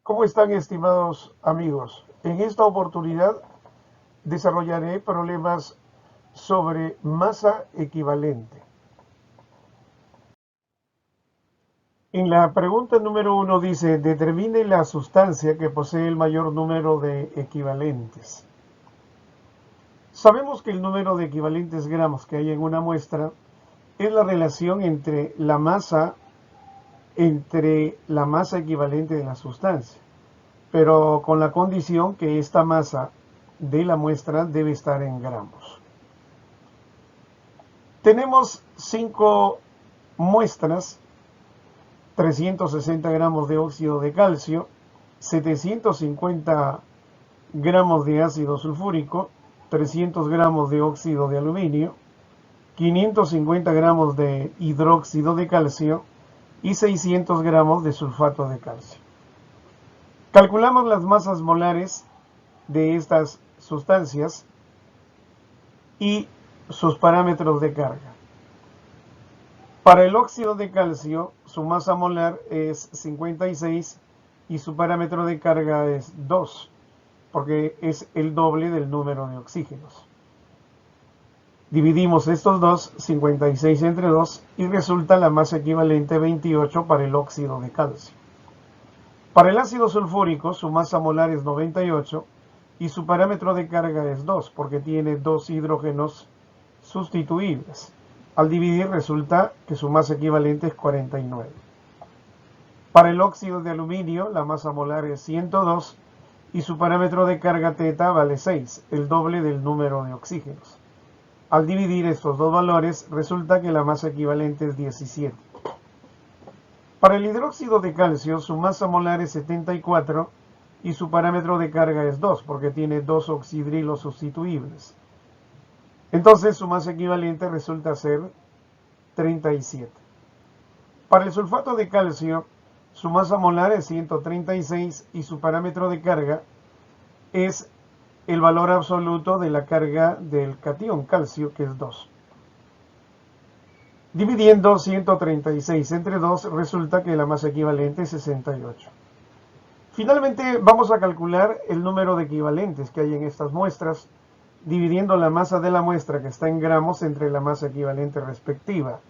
¿Cómo están, estimados amigos? En esta oportunidad desarrollaré problemas sobre masa equivalente. En la pregunta número 1 dice, determine la sustancia que posee el mayor número de equivalentes. Sabemos que el número de equivalentes gramos que hay en una muestra es la relación entre la masa equivalente de la sustancia, pero con la condición que esta masa de la muestra debe estar en gramos. Tenemos 5 muestras: 360 gramos de óxido de calcio, 750 gramos de ácido sulfúrico, 300 gramos de óxido de aluminio, 550 gramos de hidróxido de calcio y 600 gramos de sulfato de calcio. Calculamos las masas molares de estas sustancias y sus parámetros de carga. Para el óxido de calcio, su masa molar es 56 y su parámetro de carga es 2, porque es el doble del número de oxígenos. Dividimos estos dos, 56 entre 2, y resulta la masa equivalente 28 para el óxido de calcio. Para el ácido sulfúrico, su masa molar es 98 y su parámetro de carga es 2, porque tiene 2 hidrógenos sustituibles. Al dividir resulta que su masa equivalente es 49. Para el óxido de aluminio, la masa molar es 102 y su parámetro de carga θ vale 6, el doble del número de oxígenos. Al dividir estos dos valores, resulta que la masa equivalente es 17. Para el hidróxido de calcio, su masa molar es 74 y su parámetro de carga es 2, porque tiene 2 oxidrilos sustituibles. Entonces su masa equivalente resulta ser 37. Para el sulfato de calcio, su masa molar es 136 y su parámetro de carga es el valor absoluto de la carga del catión calcio, que es 2. Dividiendo 136 entre 2, resulta que la masa equivalente es 68. Finalmente, vamos a calcular el número de equivalentes que hay en estas muestras, dividiendo la masa de la muestra que está en gramos entre la masa equivalente respectiva.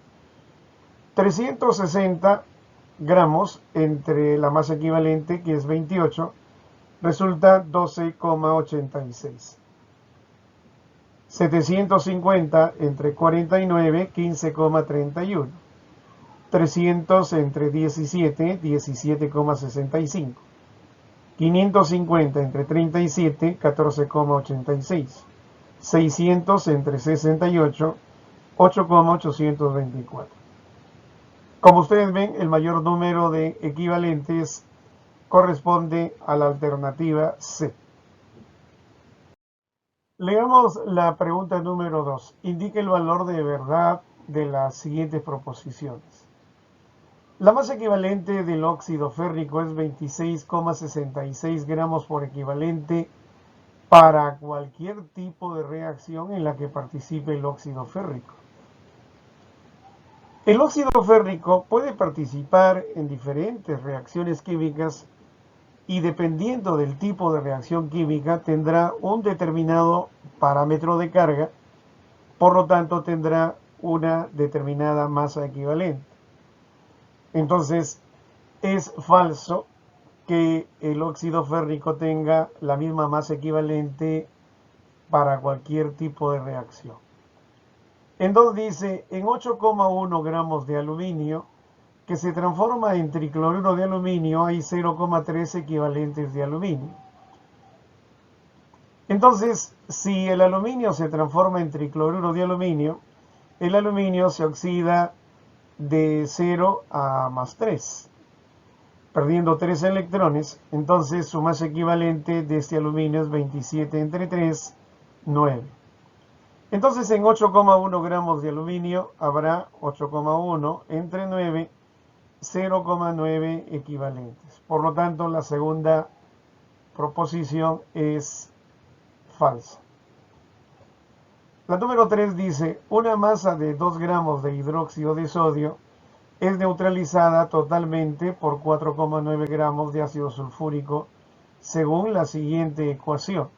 360 gramos entre la masa equivalente, que es 28, resulta 12,86. 750 entre 49, 15,31. 300 entre 17, 17,65. 550 entre 37, 14,86. 600 entre 68, 8,824. Como ustedes ven, el mayor número de equivalentes corresponde a la alternativa C. Leamos la pregunta número 2. Indique el valor de verdad de las siguientes proposiciones. La masa equivalente del óxido férrico es 26,66 gramos por equivalente para cualquier tipo de reacción en la que participe el óxido férrico. El óxido férrico puede participar en diferentes reacciones químicas y dependiendo del tipo de reacción química tendrá un determinado parámetro de carga, por lo tanto tendrá una determinada masa equivalente. Entonces, es falso que el óxido férrico tenga la misma masa equivalente para cualquier tipo de reacción. En 2 dice, en 8,1 gramos de aluminio que se transforma en tricloruro de aluminio hay 0,3 equivalentes de aluminio. Entonces, si el aluminio se transforma en tricloruro de aluminio, el aluminio se oxida de 0 a más 3, perdiendo 3 electrones. Entonces su masa equivalente de este aluminio es 27 entre 3, 9. Entonces en 8,1 gramos de aluminio habrá 8,1 entre 9, 0,9 equivalentes. Por lo tanto, la segunda proposición es falsa. La número 3 dice, una masa de 2 gramos de hidróxido de sodio es neutralizada totalmente por 4,9 gramos de ácido sulfúrico según la siguiente ecuación.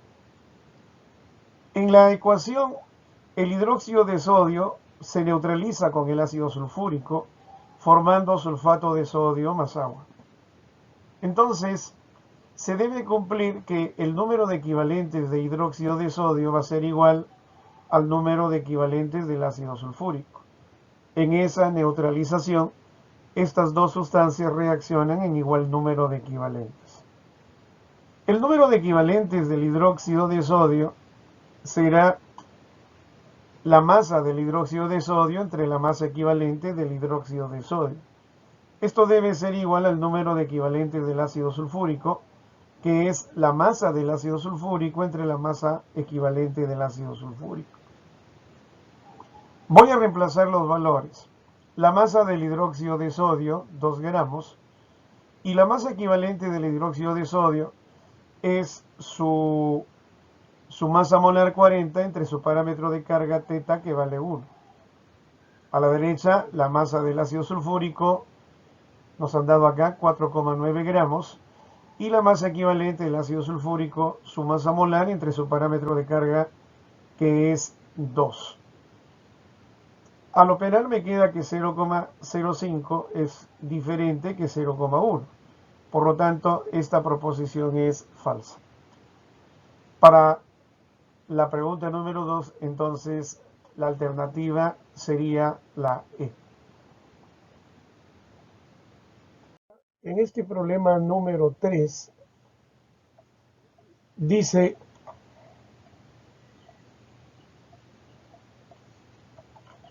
En la ecuación, el hidróxido de sodio se neutraliza con el ácido sulfúrico, formando sulfato de sodio más agua. Entonces, se debe cumplir que el número de equivalentes de hidróxido de sodio va a ser igual al número de equivalentes del ácido sulfúrico. En esa neutralización, estas dos sustancias reaccionan en igual número de equivalentes. El número de equivalentes del hidróxido de sodio será la masa del hidróxido de sodio entre la masa equivalente del hidróxido de sodio. Esto debe ser igual al número de equivalentes del ácido sulfúrico, que es la masa del ácido sulfúrico entre la masa equivalente del ácido sulfúrico. Voy a reemplazar los valores. La masa del hidróxido de sodio, 2 gramos, y la masa equivalente del hidróxido de sodio es su masa molar 40 entre su parámetro de carga teta, que vale 1. A la derecha, la masa del ácido sulfúrico nos han dado acá 4,9 gramos, y la masa equivalente del ácido sulfúrico, su masa molar entre su parámetro de carga, que es 2. Al operar me queda que 0,05 es diferente que 0,1. Por lo tanto, esta proposición es falsa. Para la pregunta número 2, entonces, la alternativa sería la E. En este problema número 3, dice: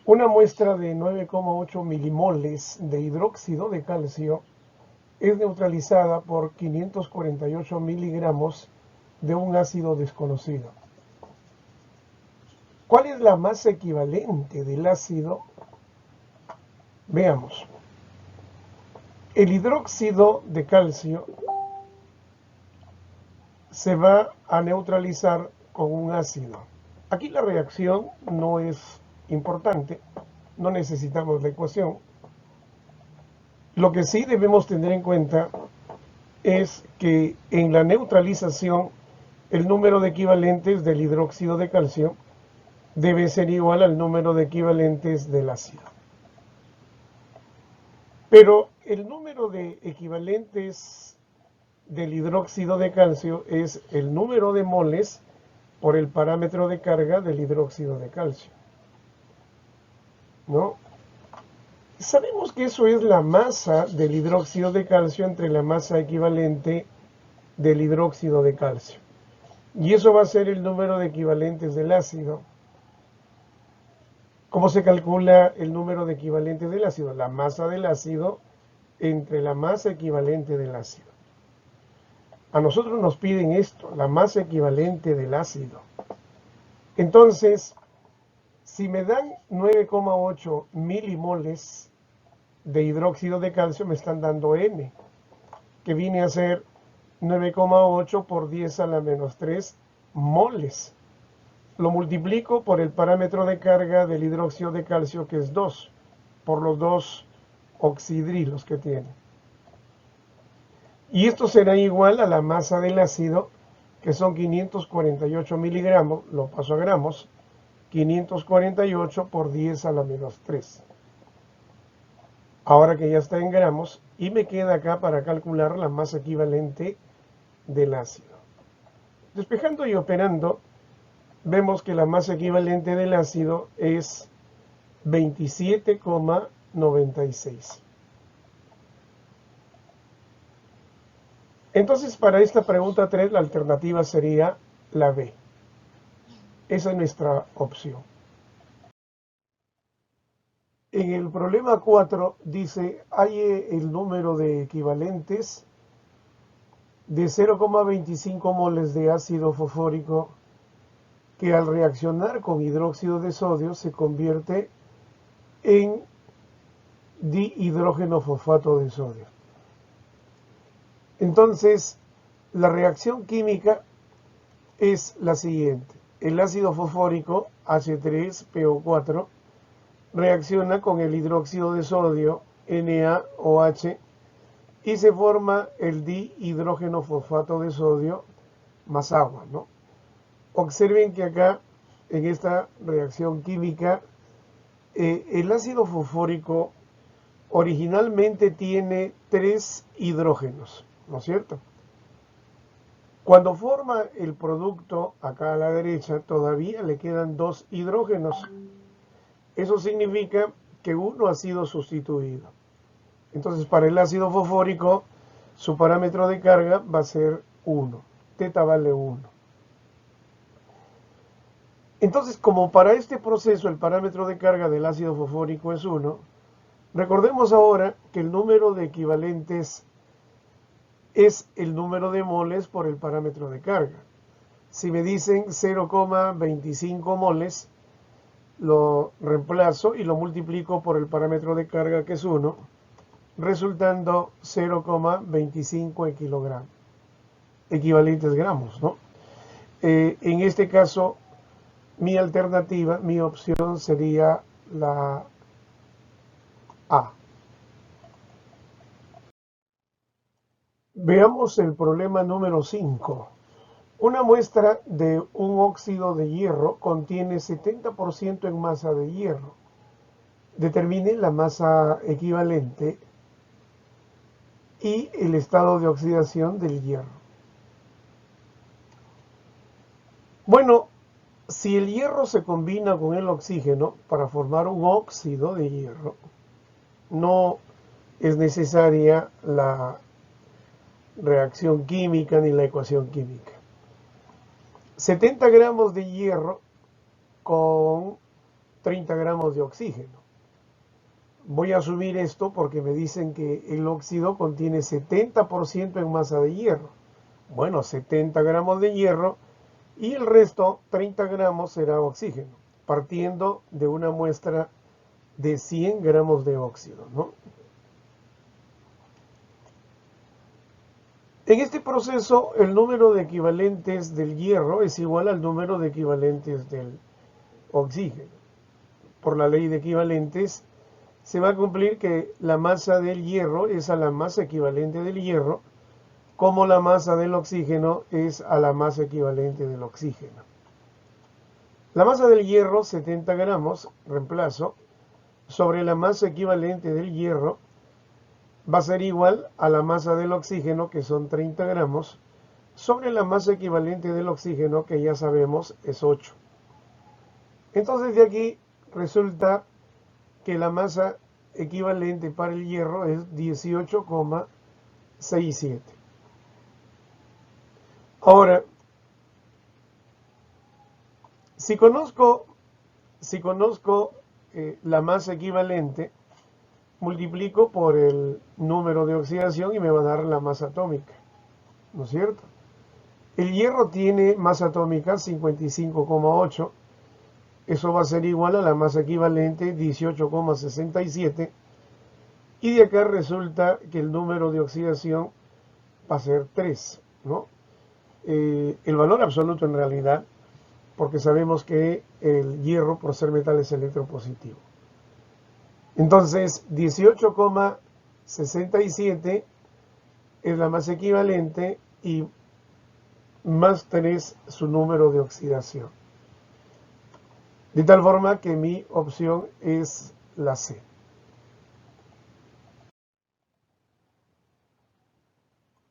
una muestra de 9,8 milimoles de hidróxido de calcio es neutralizada por 548 miligramos de un ácido desconocido. ¿Cuál es la masa equivalente del ácido? Veamos. El hidróxido de calcio se va a neutralizar con un ácido. Aquí la reacción no es importante, no necesitamos la ecuación. Lo que sí debemos tener en cuenta es que en la neutralización el número de equivalentes del hidróxido de calcio debe ser igual al número de equivalentes del ácido. Pero el número de equivalentes del hidróxido de calcio es el número de moles por el parámetro de carga del hidróxido de calcio, ¿no? Sabemos que eso es la masa del hidróxido de calcio entre la masa equivalente del hidróxido de calcio. Y eso va a ser el número de equivalentes del ácido. ¿Cómo se calcula el número de equivalentes del ácido? La masa del ácido entre la masa equivalente del ácido. A nosotros nos piden esto, la masa equivalente del ácido. Entonces, si me dan 9,8 milimoles de hidróxido de calcio, me están dando N, que viene a ser 9,8 por 10 a la menos 3 moles. Lo multiplico por el parámetro de carga del hidróxido de calcio, que es 2, por los 2 oxidrilos que tiene. Y esto será igual a la masa del ácido, que son 548 miligramos, lo paso a gramos, 548 por 10 a la menos 3. Ahora que ya está en gramos, y me queda acá para calcular la masa equivalente del ácido. Despejando y operando, vemos que la masa equivalente del ácido es 27,96. Entonces, para esta pregunta 3, la alternativa sería la B. Esa es nuestra opción. En el problema 4 dice: halle el número de equivalentes de 0,25 moles de ácido fosfórico que al reaccionar con hidróxido de sodio se convierte en dihidrógeno fosfato de sodio. Entonces, la reacción química es la siguiente. El ácido fosfórico, H3PO4, reacciona con el hidróxido de sodio NaOH y se forma el dihidrógeno fosfato de sodio más agua, ¿no? Observen que acá, en esta reacción química, el ácido fosfórico originalmente tiene 3 hidrógenos, ¿no es cierto? Cuando forma el producto acá a la derecha, todavía le quedan 2 hidrógenos. Eso significa que uno ha sido sustituido. Entonces, para el ácido fosfórico, su parámetro de carga va a ser 1. Teta vale 1. Entonces, como para este proceso el parámetro de carga del ácido fosfórico es 1, recordemos ahora que el número de equivalentes es el número de moles por el parámetro de carga. Si me dicen 0,25 moles, lo reemplazo y lo multiplico por el parámetro de carga que es 1, resultando 0,25 kilogramos, equivalentes gramos, ¿no? En este caso, mi alternativa, mi opción sería la A. Veamos el problema número 5. Una muestra de un óxido de hierro contiene 70% en masa de hierro. Determine la masa equivalente y el estado de oxidación del hierro. Bueno, si el hierro se combina con el oxígeno para formar un óxido de hierro, no es necesaria la reacción química ni la ecuación química. 70 gramos de hierro con 30 gramos de oxígeno. Voy a asumir esto porque me dicen que el óxido contiene 70% en masa de hierro. Bueno, 70 gramos de hierro y el resto, 30 gramos, será oxígeno, partiendo de una muestra de 100 gramos de óxido, ¿no? En este proceso, el número de equivalentes del hierro es igual al número de equivalentes del oxígeno. Por la ley de equivalentes, se va a cumplir que la masa del hierro es a la masa equivalente del hierro, como la masa del oxígeno es a la masa equivalente del oxígeno. La masa del hierro, 70 gramos, reemplazo, sobre la masa equivalente del hierro, va a ser igual a la masa del oxígeno, que son 30 gramos, sobre la masa equivalente del oxígeno, que ya sabemos es 8. Entonces de aquí resulta que la masa equivalente para el hierro es 18,67. Ahora, si conozco la masa equivalente, multiplico por el número de oxidación y me va a dar la masa atómica, ¿no es cierto? El hierro tiene masa atómica 55,8. Eso va a ser igual a la masa equivalente 18,67. Y de acá resulta que el número de oxidación va a ser 3, ¿no? El valor absoluto en realidad, porque sabemos que el hierro, por ser metal, es electropositivo. Entonces, 18,67 es la masa equivalente y más 3 su número de oxidación. De tal forma que mi opción es la C.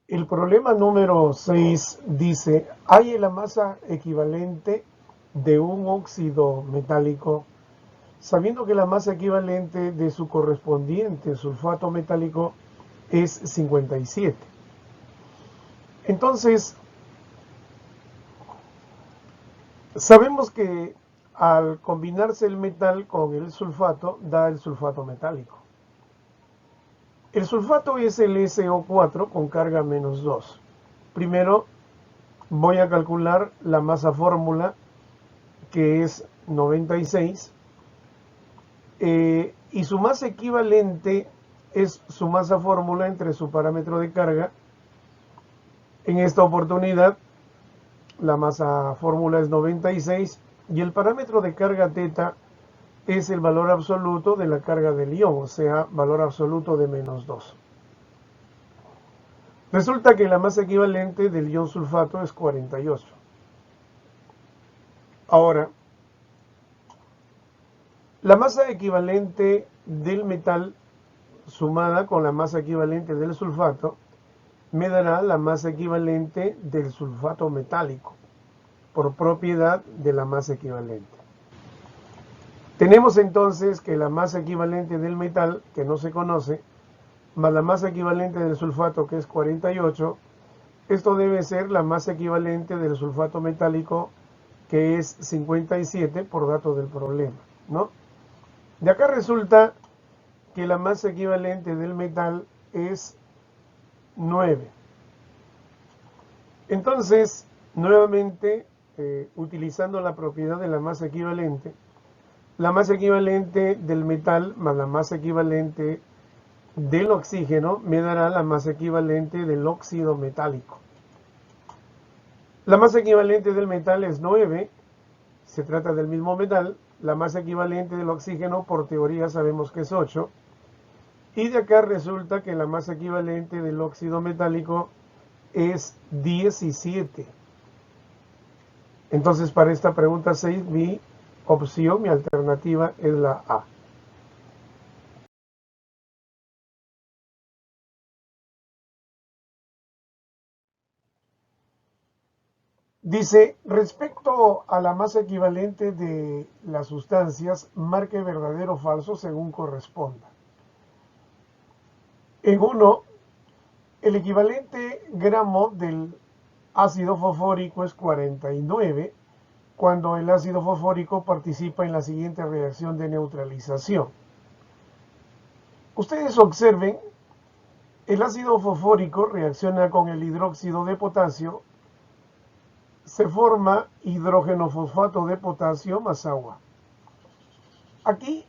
El problema número 6 dice, hay la masa equivalente de un óxido metálico, sabiendo que la masa equivalente de su correspondiente sulfato metálico es 57. Entonces, sabemos que al combinarse el metal con el sulfato, da el sulfato metálico. El sulfato es el SO4 con carga menos 2. Primero voy a calcular la masa fórmula, que es 96, y su masa equivalente es su masa fórmula entre su parámetro de carga. En esta oportunidad, la masa fórmula es 96 y el parámetro de carga teta es el valor absoluto de la carga del ion, o sea, valor absoluto de -2. Resulta que la masa equivalente del ion sulfato es 48. Ahora, la masa equivalente del metal sumada con la masa equivalente del sulfato me dará la masa equivalente del sulfato metálico por propiedad de la masa equivalente. Tenemos entonces que la masa equivalente del metal, que no se conoce, más la masa equivalente del sulfato, que es 48, esto debe ser la masa equivalente del sulfato metálico, que es 57 por dato del problema, ¿no? De acá resulta que la masa equivalente del metal es 9. Entonces, nuevamente, utilizando la propiedad de la masa equivalente del metal más la masa equivalente del oxígeno me dará la masa equivalente del óxido metálico. La masa equivalente del metal es 9, se trata del mismo metal. La masa equivalente del oxígeno, por teoría, sabemos que es 8. Y de acá resulta que la masa equivalente del óxido metálico es 17. Entonces, para esta pregunta 6, mi opción, mi alternativa es la A. Dice, respecto a la masa equivalente de las sustancias, marque verdadero o falso según corresponda. En uno, el equivalente gramo del ácido fosfórico es 49 cuando el ácido fosfórico participa en la siguiente reacción de neutralización. Ustedes observen, el ácido fosfórico reacciona con el hidróxido de potasio, se forma hidrógeno fosfato de potasio más agua. Aquí,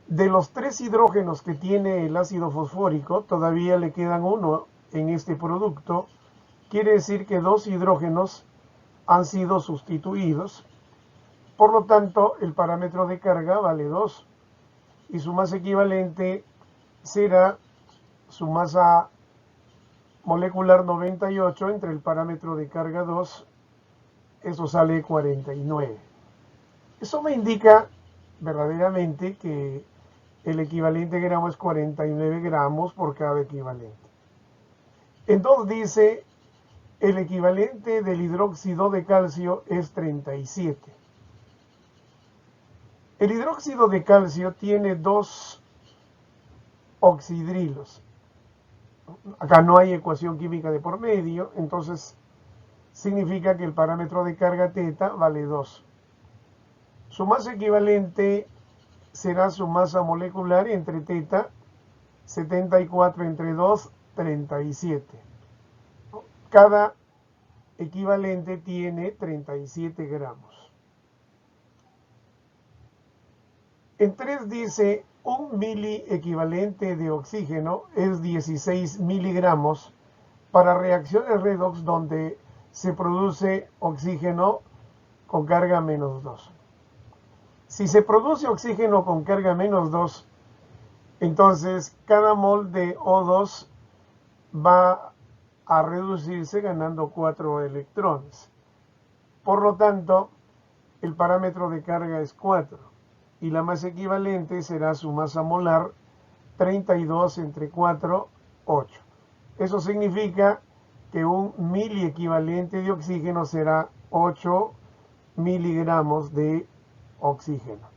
de los 3 hidrógenos que tiene el ácido fosfórico, todavía le quedan uno en este producto. Quiere decir que 2 hidrógenos han sido sustituidos. Por lo tanto, el parámetro de carga vale 2 y su masa equivalente será su masa molecular 98 entre el parámetro de carga 2, eso sale 49. Eso me indica verdaderamente que el equivalente gramo es 49 gramos por cada equivalente. Entonces dice, el equivalente del hidróxido de calcio es 37. El hidróxido de calcio tiene 2 oxidrilos. Acá no hay ecuación química de por medio, entonces significa que el parámetro de carga teta vale 2. Su masa equivalente será su masa molecular entre teta, 74 entre 2, 37. Cada equivalente tiene 37 gramos. En 3 dice, un mili equivalente de oxígeno es 16 miligramos para reacciones redox donde se produce oxígeno con carga -2. Si se produce oxígeno con carga -2, entonces cada mol de O2 va a reducirse ganando 4 electrones. Por lo tanto, el parámetro de carga es 4 y la masa equivalente será su masa molar 32 entre 4, 8. Eso significa que un mili equivalente de oxígeno será 8 miligramos de oxígeno.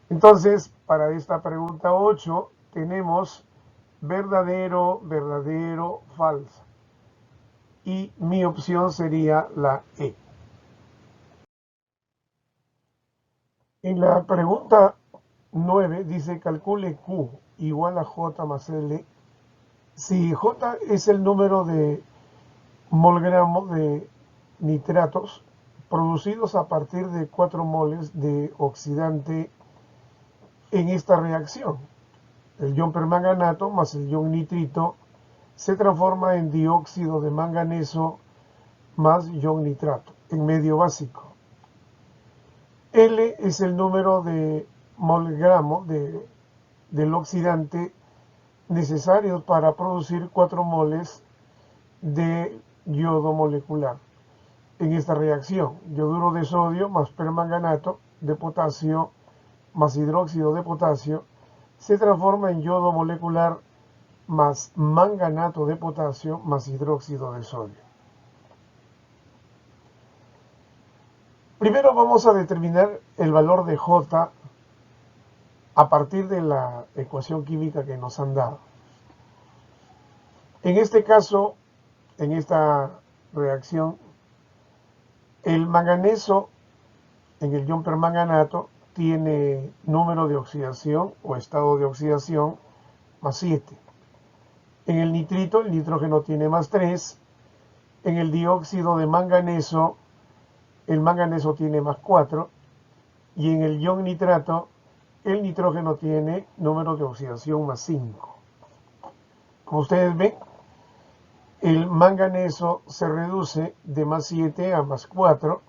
Entonces, para esta pregunta 8 tenemos verdadero, verdadero, falso. Y mi opción sería la E. En la pregunta 9 dice calcule Q igual a J más L. Si J es el número de molgramos de nitratos producidos a partir de 4 moles de oxidante en esta reacción, el ion permanganato más el ion nitrito se transforma en dióxido de manganeso más ion nitrato en medio básico. L es el número de molgramo del oxidante necesarios para producir 4 moles de yodo molecular. En esta reacción, yoduro de sodio más permanganato de potasio más hidróxido de potasio se transforma en yodo molecular más manganato de potasio más hidróxido de sodio. Primero vamos a determinar el valor de J a partir de la ecuación química que nos han dado. En este caso, en esta reacción, el manganeso en el ion permanganato tiene número de oxidación o estado de oxidación más 7. En el nitrito, el nitrógeno tiene más 3. En el dióxido de manganeso, el manganeso tiene más 4. Y en el ion nitrato, el nitrógeno tiene número de oxidación más 5. Como ustedes ven, el manganeso se reduce de más 7 a más 4,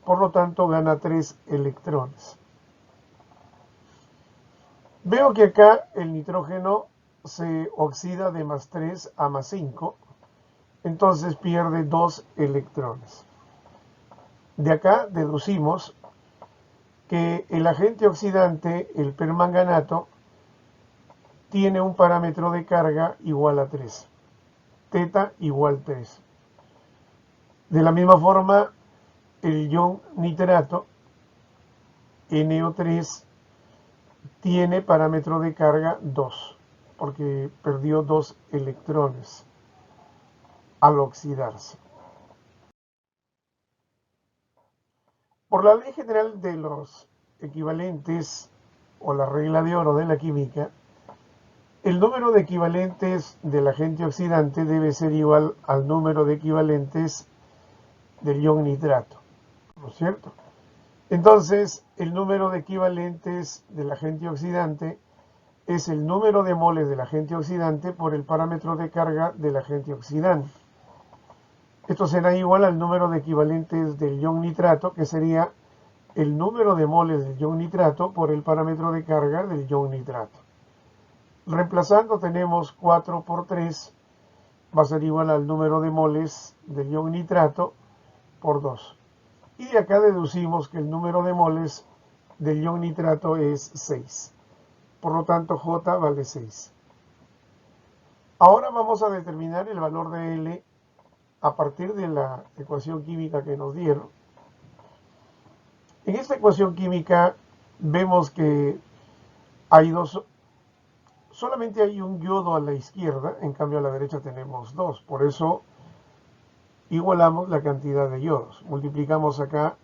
por lo tanto gana 3 electrones. Veo que acá el nitrógeno se oxida de más 3 a más 5, entonces pierde 2 electrones. De acá deducimos que el agente oxidante, el permanganato, tiene un parámetro de carga igual a 3, teta igual 3. De la misma forma, el ion nitrato, NO3, tiene parámetro de carga 2, porque perdió 2 electrones al oxidarse. Por la ley general de los equivalentes o la regla de oro de la química, el número de equivalentes del agente oxidante debe ser igual al número de equivalentes del ion nitrato, ¿no es cierto? Entonces, el número de equivalentes del agente oxidante es el número de moles del agente oxidante por el parámetro de carga del agente oxidante. Esto será igual al número de equivalentes del ion nitrato, que sería el número de moles del ion nitrato por el parámetro de carga del ion nitrato. Reemplazando tenemos 4 por 3, va a ser igual al número de moles del ion nitrato por 2. Y de acá deducimos que el número de moles del ion nitrato es 6. Por lo tanto, J vale 6. Ahora vamos a determinar el valor de L a partir de la ecuación química que nos dieron. En esta ecuación química vemos que solamente hay un yodo a la izquierda, en cambio a la derecha tenemos 2. Por eso igualamos la cantidad de yodos. Multiplicamos acá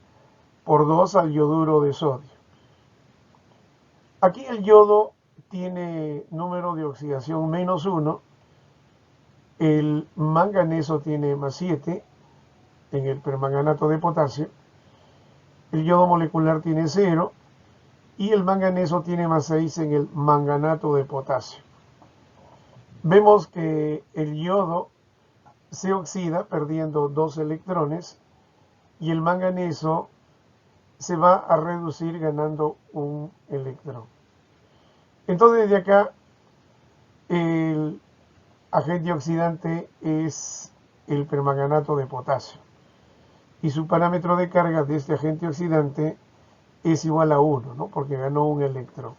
por 2 al yoduro de sodio. Aquí el yodo tiene número de oxidación menos 1, el manganeso tiene más 7 en el permanganato de potasio, el yodo molecular tiene 0 y el manganeso tiene más 6 en el manganato de potasio. Vemos que el yodo se oxida perdiendo 2 electrones y el manganeso se va a reducir ganando 1 electrón. Entonces de acá el agente oxidante es el permanganato de potasio y su parámetro de carga de este agente oxidante es igual a 1, ¿no? Porque ganó 1 electrón.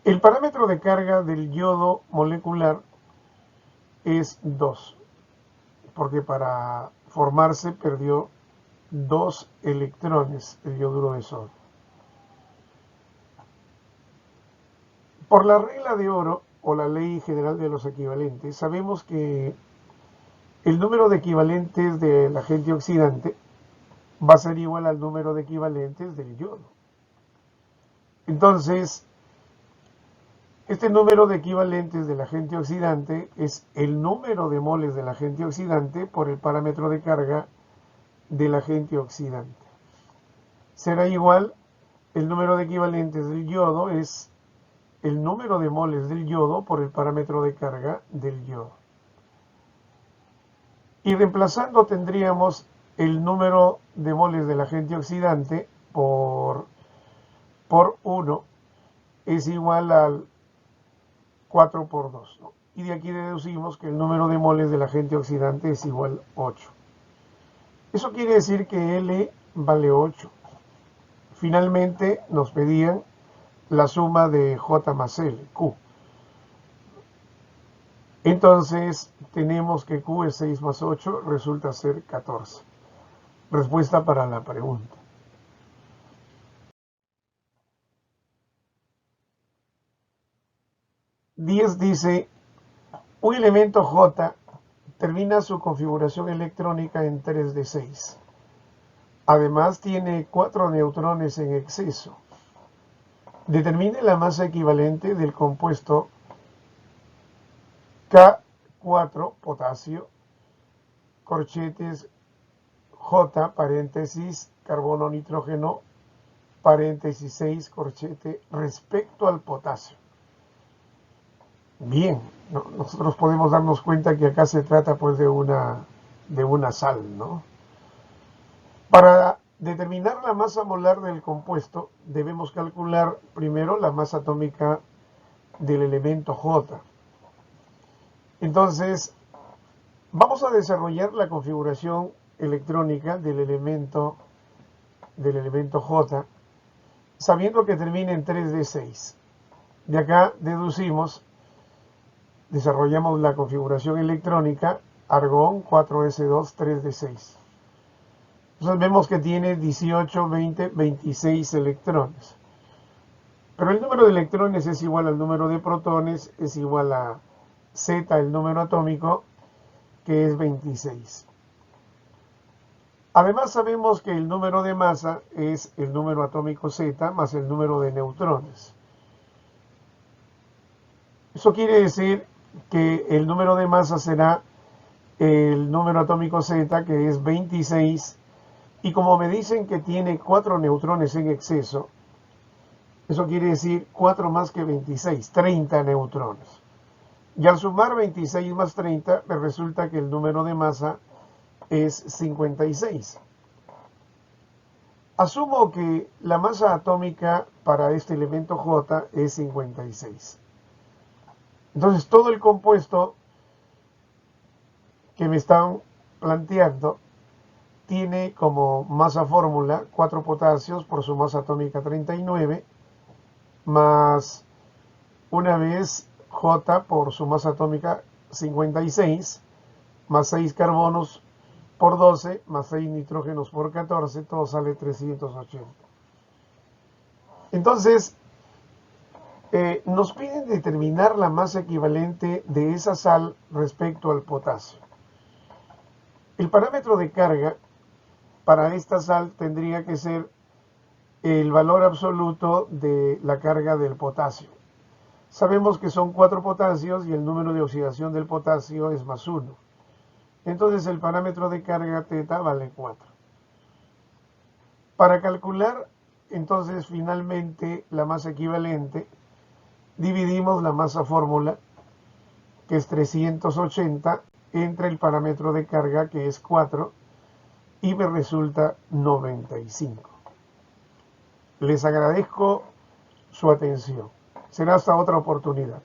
El parámetro de carga del yodo molecular es 2, porque para formarse perdió 2 electrones el yoduro de sodio. Por la regla de oro o la ley general de los equivalentes, sabemos que el número de equivalentes del agente oxidante va a ser igual al número de equivalentes del yodo. Entonces, este número de equivalentes del agente oxidante es el número de moles del agente oxidante por el parámetro de carga del agente oxidante. Será igual, el número de equivalentes del yodo es el número de moles del yodo por el parámetro de carga del yodo. Y reemplazando tendríamos el número de moles del agente oxidante por 1 es igual al 4 por 2, ¿no? Y de aquí deducimos que el número de moles del agente oxidante es igual a 8. Eso quiere decir que L vale 8. Finalmente nos pedían la suma de J más L, Q. Entonces tenemos que Q es 6 más 8, resulta ser 14. Respuesta para la pregunta. 10 dice, un elemento J termina su configuración electrónica en 3 de 6. Además tiene 4 neutrones en exceso. Determine la masa equivalente del compuesto K4 potasio, corchetes J, paréntesis, carbono, nitrógeno, paréntesis 6, corchete, respecto al potasio. Bien, nosotros podemos darnos cuenta que acá se trata pues de una sal, ¿no? Para determinar la masa molar del compuesto, debemos calcular primero la masa atómica del elemento J. Entonces, vamos a desarrollar la configuración electrónica del elemento J, sabiendo que termina en 3 de 6. De acá desarrollamos la configuración electrónica, argón 4s2, 3 de 6. Entonces vemos que tiene 18, 20, 26 electrones. Pero el número de electrones es igual al número de protones, es igual a Z, el número atómico, que es 26. Además sabemos que el número de masa es el número atómico Z más el número de neutrones. Eso quiere decir que el número de masa será el número atómico Z, que es 26, y como me dicen que tiene 4 neutrones en exceso, eso quiere decir 4 más que 26, 30 neutrones. Y al sumar 26 más 30, me resulta que el número de masa es 56. Asumo que la masa atómica para este elemento J es 56. Entonces todo el compuesto que me están planteando tiene como masa fórmula 4 potasios por su masa atómica 39, más una vez J por su masa atómica 56, más 6 carbonos por 12, más 6 nitrógenos por 14, todo sale 380. Entonces, nos piden determinar la masa equivalente de esa sal respecto al potasio. El parámetro de carga para esta sal tendría que ser el valor absoluto de la carga del potasio. Sabemos que son 4 potasios y el número de oxidación del potasio es más 1. Entonces el parámetro de carga θ vale 4. Para calcular entonces finalmente la masa equivalente, dividimos la masa fórmula, que es 380, entre el parámetro de carga, que es 4, y me resulta 95. Les agradezco su atención. Será hasta otra oportunidad.